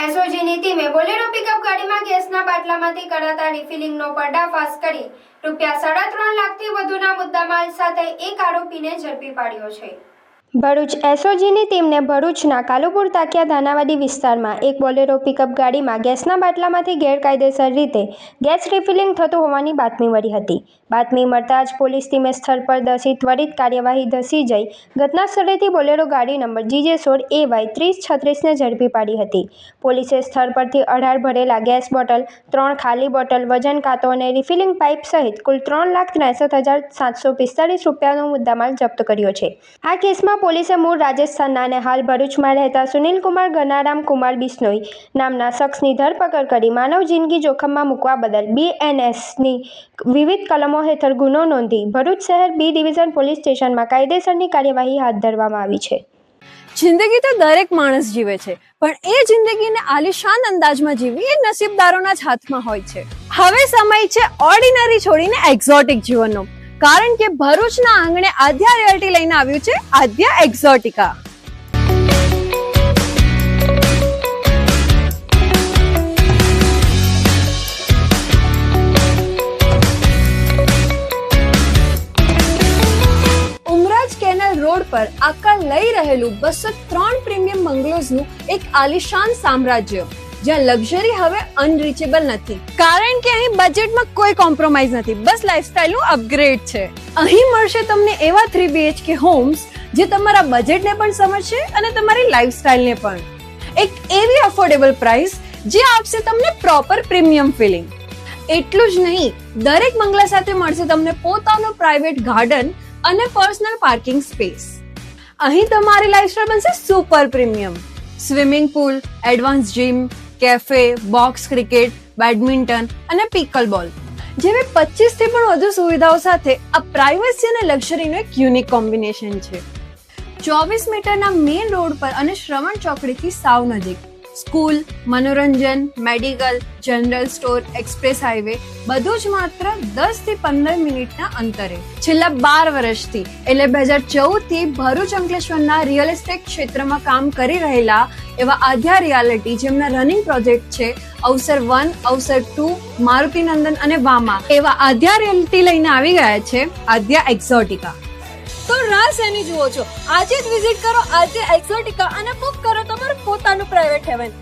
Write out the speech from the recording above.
એસઓજીની ટીમે Bolero pickup ગાડીમાં ગેસના બાટલામાંથી કરાતા રિફિલિંગનો પર્દાફાશ કરી ₹3.5 લાખથી વધુના મુદ્દામાલ સાથે એક આરોપીને ઝડપી પાડ્યો છે। ભરૂચ એસઓજીની ટીમને ભરૂચના કાલુપુર તાકિયા ધાનાવાડી વિસ્તારમાં એક બોલેરો પિકઅપ ગાડીમાં ગેસના બાટલામાંથી ગેરકાયદેસર રીતે ગેસ રિફિલિંગ થતું હોવાની બાતમી મળી હતી। બાતમી મળતા જ પોલીસ ટીમે સ્થળ પર ધસી ત્વરિત કાર્યવાહી ધસી જઈ ઘટના સ્થળેથી બોલેરો ગાડી નંબર GJ16AY3036ને ઝડપી પાડી હતી। પોલીસે સ્થળ પરથી 18 ભરેલા ગેસ બોટલ, 3 ખાલી બોટલ, વજન કાંટો અને રિફિલિંગ પાઇપ સહિત કુલ ₹3,63,745નો મુદ્દામાલ જપ્ત કર્યો છે। આ કેસમાં પોલીસે મૂળ રાજસ્થાનના અને હાલ ભરૂચમાં રહેતા સુનિલકુમાર ગનારામ કુમાર બિશ્નોઈ નામના શખ્સની ધરપકડ કરી માનવ જિંદગી જોખમમાં મૂકવા બદલ BNSની વિવિધ કલમો હેઠળ ગુનો નોંધી ભરૂચ શહેર B ડિવિઝન પોલીસ સ્ટેશનમાં કાયદેસરની કાર્યવાહી હાથ ધરવામાં આવી છે। જિંદગી તો દરેક માણસ જીવે છે, પણ એ જિંદગીને આલિશાન અંદાજમાં જીવવી એ નસીબદારોના જ હાથમાં હોય છે। હવે સમય છે ઓર્ડિનરી છોડીને એક્ઝોટિક જીવનનો, કારણ કે ભરૂચના આંગણે આદ્યા રિયલ્ટી લઈને આવ્યું છે આદ્યા એક્ઝોટિકા। ઉમરાજ કેનાલ રોડ પર આકાર લઈ રહેલું 203 પ્રીમિયમ બંગલોઝનું એક આલિશાન સામ્રાજ્ય, જ્યાં લક્ઝરી હવે અનરીચેબલ નથી, કારણ કે અહીં બજેટમાં કોઈ કોમ્પ્રોમાઇઝ નથી, બસ લાઇફસ્ટાઇલનું અપગ્રેડ છે। અહીં મળશે તમને એવા 3 BHK હોમ્સ જે તમારા બજેટને પણ સમજશે અને તમારી લાઇફસ્ટાઇલને પણ, એક એવી અફોર્ડેબલ પ્રાઇસ જે આપશે તમને પ્રોપર પ્રીમિયમ ફિલિંગ। એટલું જ નહીં, દરેક બંગલા સાથે મળશે તમને પોતાનો પ્રાઇવેટ ગાર્ડન અને પર્સનલ પાર્કિંગ સ્પેસ। અહીં તમારી લાઇફસ્ટાઇલ બનશે super premium. Swimming pool, advance gym, cafe, box cricket, badminton અને પિકલબોલ જેવી 25 થી પણ વધુ સુવિધાઓ સાથે આ પ્રાઇવસી અને લક્ઝરીનું એક યુનિક કોમ્બિનેશન છે। 24 મીટરના મેઇન રોડ પર અને શ્રવણ ચોકડીથી સાવ નજીક સ્કૂલ, મનોરંજન, medical, general store, express highway બધું જ માત્ર 10 થી 15 મિનિટના અંતરે। છેલ્લા 12 વર્ષથી એટલે 2014 થી ભરૂચ અંકલેશ્વરના રિયલ એસ્ટેટ ક્ષેત્રમાં કામ કરી રહેલા એવા આદ્યા રિયાલિટી, જેમના રનિંગ પ્રોજેક્ટ છે અવસર 1, અવસર 2, મારુતિનંદન અને વામા, એવા આદ્યા રિયાલિટી લઈને આવી ગયા છે આદ્યા એક્ઝોટિકા। તો રાહ શેની જુઓ છો? આજે જ વિઝિટ કરો આદ્યા એક્ઝોટિકા અને બુક કરો તમારું પોતાનું પ્રાઇવેટ હેવન।